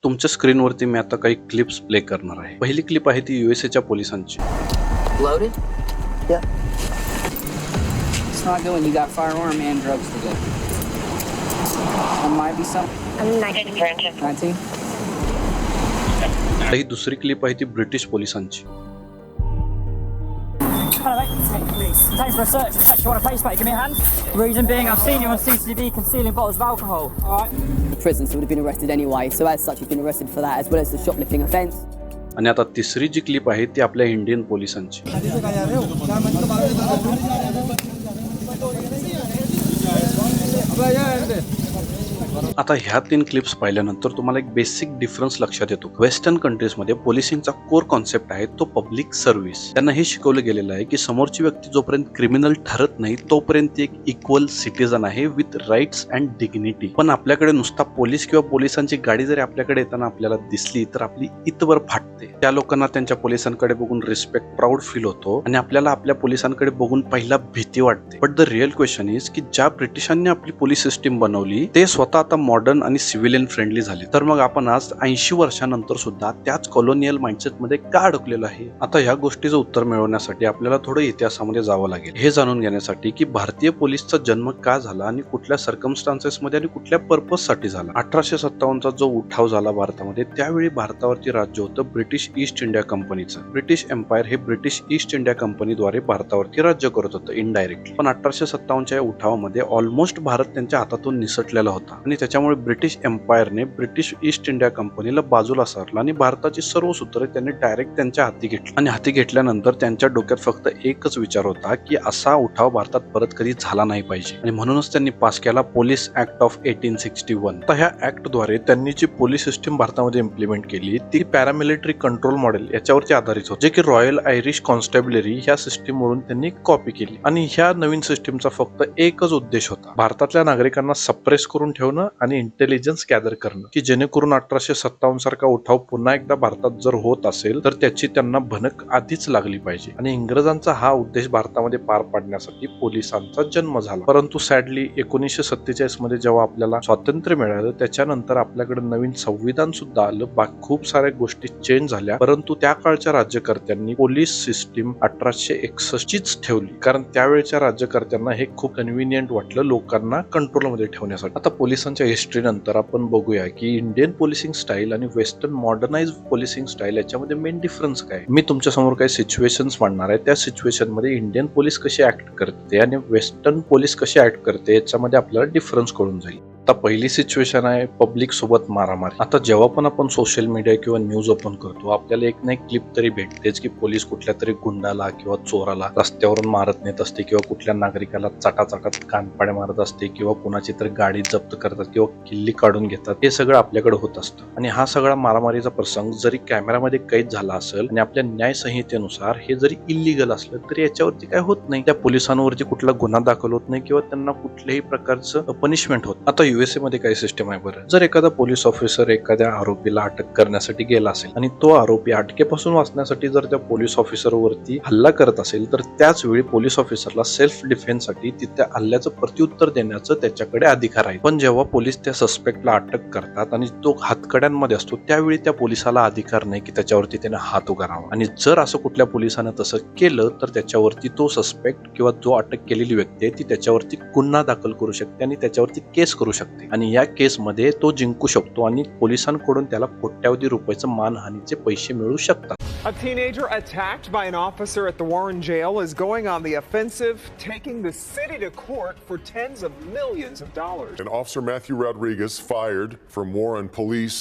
तुमच्या स्क्रीनवरती मी आता काही क्लिप्स प्ले करणार आहे. पहिली क्लिप आहे ती यूएसएच्या पोलिसांची. Loaded? Yeah. It's not good when you got firearm and drugs together. There might be some. I'm 19. 19? ही दुसरी क्लिप आहे ती ब्रिटिश पोलिसांची. Hello, mate. Thanks for a search. You want a face mate? Give me a hand. Reason being, I've seen you on CCTV concealing bottles of alcohol. All right. Prison, so would have been arrested anyway. So as such, he's been arrested for that, as well as the shoplifting offence. आणि आता तिसरी जी clip आहे ती आपल्या Indian पोलिसांची. आता ह्या 3 clips पाहिल्यानंतर तुम्हाला एक बेसिक डिफरन्स लक्षात येतो. वेस्टर्न कंट्रीजमध्ये पोलिसिंगचा कोर कॉन्सेप्ट आहे तो पब्लिक सर्व्हिस. त्यांना हे शिकवलं गेलेलं आहे की समोरची व्यक्ती जोपर्यंत क्रिमिनल ठरत नाही तोपर्यंत ती एक इक्वल सिटीजन आहे विथ राईट्स अँड डिग्निटी. पण आपल्याकडे नुसता पोलीस किंवा पोलिसांची गाडी जरी आपल्याकडे येताना आपल्याला दिसली तर आपली इतवर फाटते. त्या लोकांना त्यांच्या पोलिसांकडे बघून रिस्पेक्ट, प्राऊड फील होतो आणि आपल्याला आपल्या पोलिसांकडे बघून पहिला भीती वाटते. But the real question is की ज्या ब्रिटिशांनी आपली पोलीस सिस्टीम बनवली ते स्वतः आता मॉडर्न आणि सिव्हिलियन फ्रेंडली झाले. तर मग आपण आज 80 वर्षानंतर सुद्धा त्याच कॉलोनियल माइंडसेट मध्ये का अडकलेलो आहे? आता ह्या गोष्टीचं उत्तर मिळवण्यासाठी आपल्याला थोडं इतिहासामध्ये जावं लागेल. हे जाणून घेण्यासाठी की भारतीय पोलीसचा जन्म का झाला आणि कुठल्या सर्कमस्टान्सेस मध्ये आणि कुठल्या पर्पज साठी झाला. 1857चा जो उठाव झाला भारतामध्ये त्यावेळी भारतावरती राज्य होतं ब्रिटिश ईस्ट इंडिया कंपनीचं. ब्रिटिश एम्पायर हे ब्रिटिश ईस्ट इंडिया कंपनीद्वारे भारतावरती राज्य करत होतं इनडायरेक्टली. पण 1857च्या या उठावामध्ये ऑलमोस्ट भारत त्यांच्या हातातून निसटलेला होता आणि त्याच्यामुळे ब्रिटिश एम्पायरने ब्रिटिश ईस्ट इंडिया कंपनीला बाजूला सारलं आणि भारताची सर्व सूत्रे त्यांनी डायरेक्ट त्यांच्या हाती घेतली. आणि हाती घेतल्यानंतर त्यांच्या डोक्यात फक्त एकच विचार होता की असा उठाव भारतात परत कधी झाला नाही पाहिजे. आणि म्हणूनच त्यांनी पास केला पोलीस ऍक्ट ऑफ 1861. तर ह्या ऍक्टद्वारे त्यांनी जी पोलीस सिस्टीम भारतामध्ये इम्प्लिमेंट केली ती पॅरामिलिटरी कंट्रोल मॉडेल याच्यावरती आधारित होते, जे की रॉयल आयरिश कॉन्स्टेबलरी ह्या सिस्टीम वरून त्यांनी कॉपी केली. आणि ह्या नवीन सिस्टीमचा फक्त एकच उद्देश होता, भारतातल्या नागरिकांना सप्रेस करून ठेवणं आणि इंटेलिजन्स गॅदर करणं, की जेणेकरून 1857 सारखा उठाव पुन्हा एकदा भारतात जर होत असेल तर त्याची त्यांना भनक आधीच लागली पाहिजे. आणि इंग्रजांचा हा उद्देश भारतामध्ये पार पाडण्यासाठी पोलिसांचा जन्म झाला. परंतु सॅडली 1947 मध्ये जेव्हा आपल्याला स्वातंत्र्य मिळालं त्याच्यानंतर आपल्याकडे नवीन संविधान सुद्धा आलं, खूप साऱ्या गोष्टी चेंज झाल्या. परंतु त्या काळच्या राज्यकर्त्यांनी पोलीस सिस्टीम 1861 चीच ठेवली, कारण त्यावेळच्या राज्यकर्त्यांना हे खूप कन्व्हिनियंट वाटलं लोकांना कंट्रोलमध्ये ठेवण्यासाठी. आता पोलिसांच्या हिस्ट्री नंतर आपण बघूया की इंडियन पोलिसिंग स्टाईल आणि वेस्टर्न मॉडर्नाइज पोलिसिंग स्टाईल याच्यामध्ये मेन डिफरन्स काय. मी तुमच्या समोर काही सिच्युएशन्स मांडणार आहे. त्या सिच्युएशन मध्ये इंडियन पोलीस कशी ऍक्ट करते आणि वेस्टर्न पोलीस कशी ऍक्ट करते याच्यामध्ये आपल्याला डिफरन्स कळून जाईल. आता पहिली सिच्युएशन आहे पब्लिक सोबत मारामारी. आता जेव्हा पण आपण सोशल मीडिया किंवा न्यूज ओपन करतो आपल्याला एक ना एक क्लिप तरी भेटतेच की पोलीस कुठल्या तरी गुंडाला किंवा चोराला रस्त्यावरून मारत नेत असते किंवा कुठल्या नागरिकाला चाटाचाटात कानपाड्या मारत असते किंवा कुणाची तर गाडी जप्त करतात किंवा किल्ली काढून घेतात. हे सगळं आपल्याकडे होत असतं. आणि हा सगळा मारामारीचा प्रसंग जरी कॅमेरामध्ये कैद झाला असेल आणि आपल्या न्याय संहितेनुसार हे जरी इलिगल असलं तरी याच्यावरती काय होत नाही. त्या पोलिसांवरती कुठला गुन्हा दाखल होत नाही किंवा त्यांना कुठल्याही प्रकारचं पनिशमेंट होत. आता यूएसए मध्ये काय सिस्टम आहे बरं, जर एखादा पोलीस ऑफिसर एखाद्या आरोपीला अटक करण्यासाठी गेला असेल आणि तो आरोपी अटकेपासून वाचण्यासाठी जर त्या पोलीस ऑफिसर वरती हल्ला करत असेल तर त्याच वेळी पोलीस ऑफिसरला सेल्फ डिफेन्स साठी त्या हल्ल्याचं प्रत्युत्तर देण्याचं त्याच्याकडे अधिकार आहे. पण जेव्हा पोलीस त्या सस्पेक्टला अटक करतात आणि तो हातकड्यांमध्ये असतो त्यावेळी त्या पोलिसाला अधिकार नाही की त्याच्यावरती त्याने हात उगारावा. आणि जर असं कुठल्या पोलिसानं तसं केलं तर त्याच्यावरती तो सस्पेक्ट किंवा जो अटक केलेली व्यक्ती आहे ती त्याच्यावरती गुन्हा दाखल करू शकते आणि त्याच्यावरती केस करू शकते. आणि या केसमध्ये तो जिंकू शकतो आणि पोलिसांकडून त्याला कोट्यावधी रुपयाचं मानहानीचे पैसे मिळू शकतात. A teenager attacked by an officer at the Warren jail is going on the offensive, taking the city to court for tens of millions of dollars. And Officer Matthew Rodriguez fired from Warren police.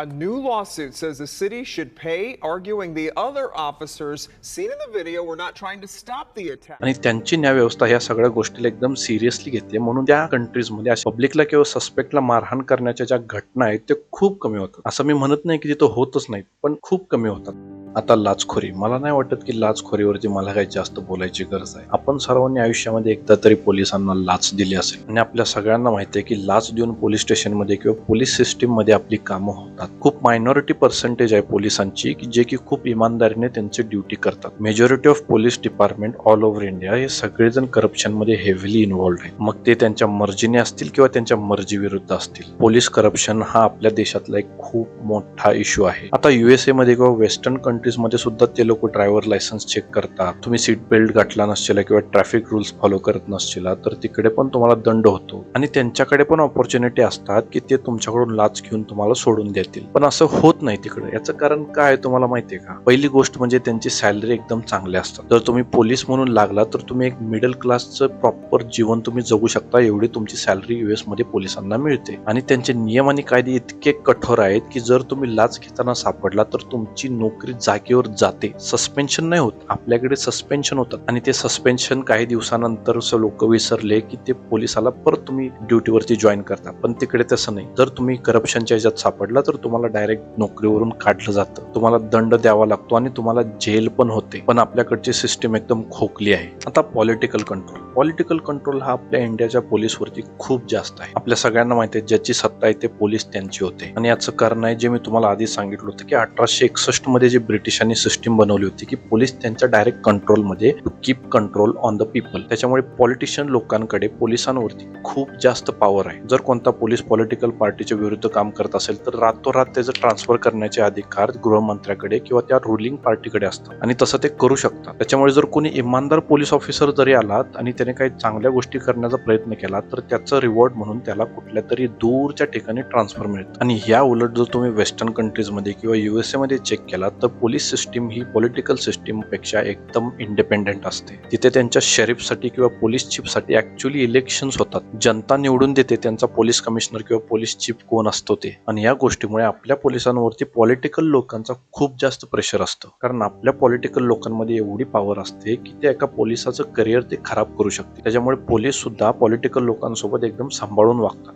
A new lawsuit says the city should pay, arguing the other officers seen in the video were not trying to stop the attack. आणि त्यांची न्यायव्यवस्था ह्या सगळ्या गोष्टीला एकदम seriously घेते, म्हणून त्या कंट्रीजमध्ये अशा पब्लिकला किंवा सस्पेक्टला मारहाण करण्याच्या ज्या घटना आहेत ते खूप कमी होतात. असं मी म्हणत नाही की तिथं होतच नाहीत, पण खूप कमी होतात. आता लाचखोरी, मला नाही वाटत की लाचखोरीवरती मला काही जास्त बोलायची गरज आहे. आपण सर्वांनी आयुष्यामध्ये एकदा तरी पोलिसांना लाच दिली असेल आणि आपल्या सगळ्यांना माहिती आहे की लाच देऊन पोलीस स्टेशनमध्ये किंवा पोलीस सिस्टीम मध्ये आपली कामं होतात. खूप मायनॉरिटी पर्सेंटेज आहे पोलिसांची की जे की खूप इमानदारीने त्यांची ड्युटी करतात. Majority of police department all over India हे सगळेजण करप्शन मध्ये हेविली इन्व्हॉल्ड आहे. मग ते त्यांच्या मर्जीने असतील किंवा त्यांच्या मर्जी विरुद्ध असतील. पोलीस करप्शन हा आपल्या देशातला एक खूप मोठा इश्यू आहे. आता USA मध्ये किंवा वेस्टर्न कंट्रीज मध्ये सुद्धा ते लोक ड्रायव्हर लायसन्स चेक करतात. तुम्ही सीट बेल्ट घातला नसशीला किंवा ट्रॅफिक रूल्स फॉलो करत नसशीला तर तिकडे पण तुम्हाला दंड होतो आणि त्यांच्याकडे पण ऑपॉर्च्युनिटी असतात की ते तुमच्याकडून लाच घेऊन तुम्हाला सोडून देतील. पण असं होत नाही तिकडे. याचं कारण काय आहे तुम्हाला माहितीये का? पहिली गोष्ट म्हणजे त्यांची सॅलरी एकदम चांगली असतात. जर तुम्ही पोलीस म्हणून लागला तर तुम्ही एक मिडल क्लासचं प्रॉपर जीवन तुम्ही जगू शकता एवढी तुमची सॅलरी US मध्ये पोलिसांना मिळते. आणि त्यांचे नियम आणि कायदे इतके कठोर आहेत की जर तुम्ही लाच घेताना सापडला तर तुमची नोकरी जागेवर जाते. सस्पेन्शन नाही होत, आपल्याकडे सस्पेन्शन होतात आणि ते सस्पेन्शन काही दिवसानंतर लोक विसरले की ते पोलिसाला परत तुम्ही ड्युटीवरती जॉईन करता. पण तिकडे तसं नाही. जर तुम्ही करप्शनच्या ह्याच्यात सापडला तर तुम्हाला डायरेक्ट नोकरीवरून काढलं जातं, तुम्हाला दंड द्यावा लागतो आणि तुम्हाला जेल पण होते. पण आपल्याकडची सिस्टीम एकदम खोकली आहे. आता पॉलिटिकल कंट्रोल हा आपल्या इंडियाच्या पोलीसवरती खूप जास्त आहे. आपल्या सगळ्यांना माहिती आहे ज्याची सत्ता आहे ते पोलीस त्यांची होते. आणि याचं कारण आहे जे मी तुम्हाला आधी सांगितलं होतं की 1861 मध्ये जे ब्रिटिशांनी सिस्टीम बनवली होती की पोलीस त्यांच्या डायरेक्ट कंट्रोलमध्ये to keep control on the people. त्याच्यामुळे पॉलिटिशियन लोकांकडे पोलिसांवरती खूप जास्त पॉवर आहे. जर कोणता पोलीस पॉलिटिकल पार्टीच्या विरुद्ध काम करत असेल तर रातोरात त्याचं ट्रान्सफर करण्याचे अधिकार गृहमंत्र्याकडे किंवा त्या रुलिंग पार्टीकडे असतात आणि तसं ते करू शकतात. त्याच्यामुळे जर कोणी इमानदार पोलीस ऑफिसर जरी आला आणि त्याने काही चांगल्या गोष्टी करण्याचा प्रयत्न केला तर त्याचं रिवॉर्ड म्हणून त्याला कुठल्या तरी दूरच्या ठिकाणी ट्रान्सफर मिळतं. आणि ह्या उलट जर तुम्ही वेस्टर्न कंट्रीजमध्ये किंवा USA मध्ये चेक केला तर पोलीस सिस्टीम ही पॉलिटिकल सिस्टीम पेक्षा एकदम इंडिपेंडेंट असते. तिथे त्यांच्या शेरिफसाठी किंवा पोलीस चीफसाठी ऍक्च्युअली इलेक्शन्स होतात. जनता निवडून देते त्यांचा पोलीस कमिशनर किंवा पोलीस चीफ कोण असतो ते. आणि या गोष्टीमुळे आपल्या पोलिसांवरती पॉलिटिकल लोकांचा खूप जास्त प्रेशर असतं. कारण आपल्या पॉलिटिकल लोकांमध्ये एवढी पॉवर असते की ते एका पोलिसाचं करिअर ते खराब करू शकते. त्याच्यामुळे पोलीस सुद्धा पॉलिटिकल लोकांसोबत एकदम सांभाळून वागतात.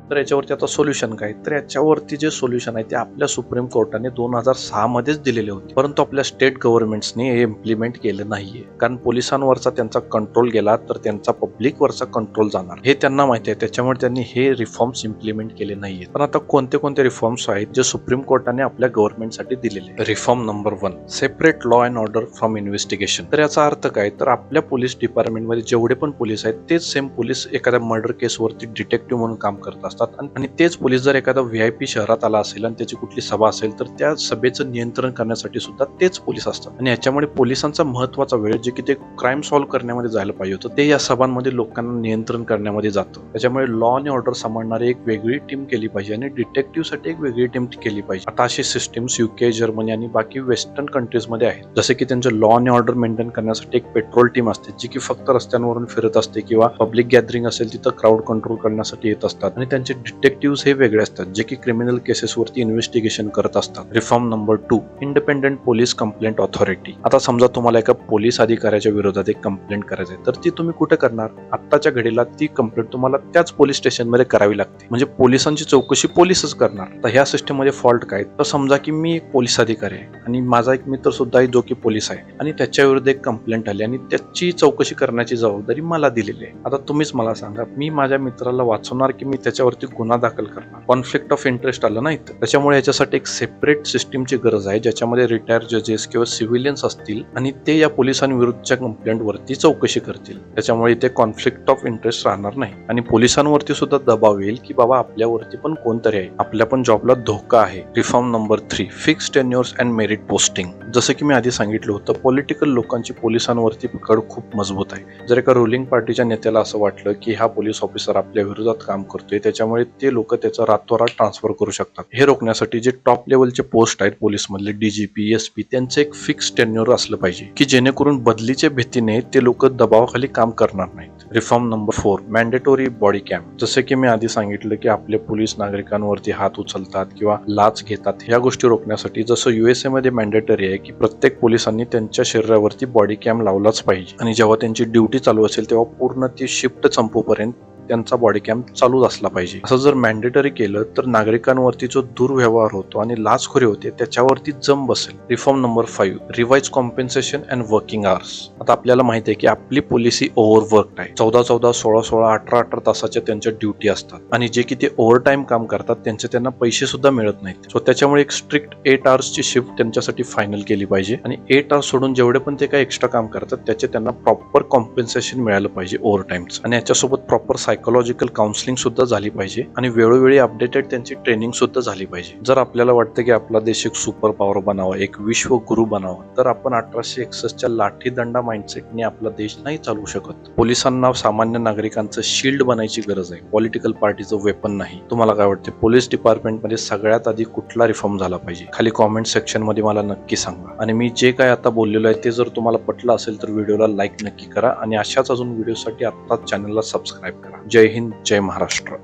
तर याच्यावरती आता सोल्युशन काय? तर याच्यावरती जे सोल्युशन आहे ते आपल्या सुप्रीम कोर्टाने 2006 मध्येच दिलेले होते. परंतु आपल्या स्टेट गव्हर्नमेंट्सने हे इम्प्लिमेंट केलं नाहीये. कारण पोलिसांवरचा त्यांचा कंट्रोल गेला तर त्यांचा पब्लिकवरचा कंट्रोल जाणार हे त्यांना माहिती आहे. त्याच्यामुळे त्यांनी हे रिफॉर्म्स इम्प्लिमेंट केले नाहीये. पण आता कोणते रिफॉर्म्स आहेत जे सुप्रीम कोर्टाने आपल्या गव्हर्नमेंटसाठी दिलेले? Reform number 1, separate law and order from investigation. तर याचा अर्थ काय? तर आपल्या पोलीस डिपार्टमेंटमध्ये जेवढे पण पोलीस आहेत तेच सेम पोलीस एखाद्या मर्डर केसवरती डिटेक्टिव्ह म्हणून काम करत असतात. आणि तेच पोलीस जर एखादा VIP शहरात आला असेल आणि त्याची कुठली सभा असेल तर त्या सभेचं नियंत्रण करण्यासाठी सुद्धा तेच पोलीस असतात. आणि याच्यामुळे पोलिसांचा महत्वाचा वेळ जे की ते क्राईम सॉल्व्ह करण्यामध्ये जायला पाहिजे होतं ते या सभांमध्ये लोकांना नियंत्रण करण्यामध्ये जातं. त्याच्यामुळे लॉ आणि ऑर्डर सांभाळणारी एक वेगळी टीम केली पाहिजे आणि डिटेक्टिव्ह साठी एक वेगळी टीम केली पाहिजे. आता अशी सिस्टीम्स UK, जर्मनी आणि बाकी वेस्टर्न कंट्रीज मध्ये आहेत. जसे की त्यांचं लॉ आणि ऑर्डर मेंटेन करण्यासाठी एक पेट्रोल टीम असते जी की फक्त रस्त्यांवरून फिरत असते किंवा पब्लिक गॅदरिंग असेल तिथं क्राऊड कंट्रोल करण्यासाठी येत असतात. आणि त्यांचे डिटेक्टिव्ह हे वेगळे असतात जे की क्रिमिनल केसेसवरती इन्व्हेस्टिगेशन करत असतात. Reform number 2, independent police complaint authority. आता समजा तुम्हाला एका पोलीस अधिकाऱ्याच्या विरोधात एक कंप्लेंट करायची आहे तर ती तुम्ही कुठे करणार? आत्ताच्या घडीला ती कंप्लेंट तुम्हाला त्याच पोलीस स्टेशन मध्ये करावी लागते. म्हणजे पोलिसांची चौकशी पोलीसच करणार. तर ह्या सिस्टम मध्ये फॉल्ट काय? तर समजा की मी एक पोलीस अधिकारी आहे आणि माझा एक मित्र सुद्धा आहे जो की पोलीस आहे आणि त्याच्या विरुद्ध एक कंप्लेंट आली आणि त्याची चौकशी करण्याची जबाबदारी मला दिलेली आहे. आता तुम्हीच मला सांगा, मी माझ्या मित्राला वाचवणार की मी त्याच्यावरती गुन्हा दाखल करणार? कॉन्फ्लिक्ट ऑफ इंटरेस्ट आलं नाही. त्याच्यामुळे याच्यासाठी एक सेपरेट सिस्टीमची गरज आहे ज्याच्यामध्ये रिटायर जजेस किंवा सिव्हिलियन्स असतील आणि ते या पोलिसांविरुद्धच्या कंप्लेंटवरती चौकशी करतील. त्याच्यामुळे इथे कॉन्फ्लिक्ट ऑफ इंटरेस्ट राहणार नाही आणि पोलिसांवरती सुद्धा दबाव येईल की बाबा आपल्यावरती पण कोणतरी आहे, आपल्या पण जॉबला धोका आहे. Reform number 3, fix tenures and merit posting. जसं की मी आधी सांगितलं होतं पॉलिटिकल लोकांची पोलिसांवरती पकड खूप मजबूत आहे. जर एका रुलिंग पार्टीच्या नेत्याला असं वाटलं की हा पोलीस ऑफिसर आपल्या विरोधात काम करतोय त्याच्यामुळे ते लोक त्याचा रातोरात ट्रान्सफर करू शकतात. हे रोखण्यासाठी जे टॉप लेवलचे पोस्ट आहेत पोलीस मधले DGP, SP त्यांचे एक फिक्स टेन्युअर असलं पाहिजे की जेणेकरून बदलीच्या भीतीने ते लोक दबावाखाली काम करणार नाहीत. Reform number 4, mandatory body cam. जसे की मी आधी सांगितलं की आपले पोलीस नागरिकांवरती हात उचलतात किंवा लाच घेतात. ह्या गोष्टी रोखण्यासाठी जसं USA मध्ये मॅन्डेटरी आहे की प्रत्येक पोलिसांनी त्यांच्या शरीरावरती बॉडी कॅम लावलाच पाहिजे आणि जेव्हा त्यांची ड्युटी चालू असेल तेव्हा पूर्ण ती शिफ्ट संपूपर्यंत त्यांचा बॉडी कॅम चालूच असला पाहिजे. असं जर मॅन्डेटरी केलं तर नागरिकांवरती जो दुर्व्यवहार होतो आणि लाचखोरी होते त्याच्यावरती जम बसेल. Reform number 5, revise compensation and working hours. आता आपल्याला माहिती आहे की आपली पॉलिसी ओव्हरवर्कड आहे. 14-14, 16-16, 18-18 तासाच्या त्यांच्या ड्युटी असतात आणि जे की ते ओव्हर टाइम काम करतात त्यांना पैसे सुद्धा मिळत नाहीत. सो त्याच्यामुळे एक स्ट्रिक्ट 8 आवर्सची शिफ्ट त्यांच्यासाठी फायनल केली पाहिजे आणि 8 आवर्स सोडून जेवढे पण ते काय एक्स्ट्रा काम करतात त्याचे त्यांना प्रॉपर कॉम्पेन्सेशन मिळालं पाहिजे ओव्हर टाइमचं. आणि याच्यासोबत प्रॉपर सायकोलॉजिकल काउन्सिलिंग सुद्धा झाली पाहिजे आणि वेळोवेळी अपडेटेड त्यांची ट्रेनिंग सुद्धा झाली पाहिजे. जर आपल्याला वाटतं की आपला देश एक सुपर पॉवर बनावा, एक विश्व गुरु बनावा, तर आपण 1861च्या लाठी दंडा माइंडसेटने आपला देश नाही चालवू शकत. पोलिसांना सामान्य नागरिकांचं शिल्ड बनायची गरज आहे, पॉलिटिकल पार्टीचं वेपन नाही. तुम्हाला काय वाटते, पोलीस डिपार्टमेंटमध्ये सगळ्यात आधी कुठला रिफॉर्म झाला पाहिजे? खाली कॉमेंट सेक्शन मध्ये मला नक्की सांगा. आणि मी जे काय आता बोललेलो आहे ते जर तुम्हाला पटलं असेल तर व्हिडिओला लाईक नक्की करा आणि अशाच अजून व्हिडिओसाठी आत्ताच चॅनलला सबस्क्राईब करा. जय हिंद, जय महाराष्ट्र.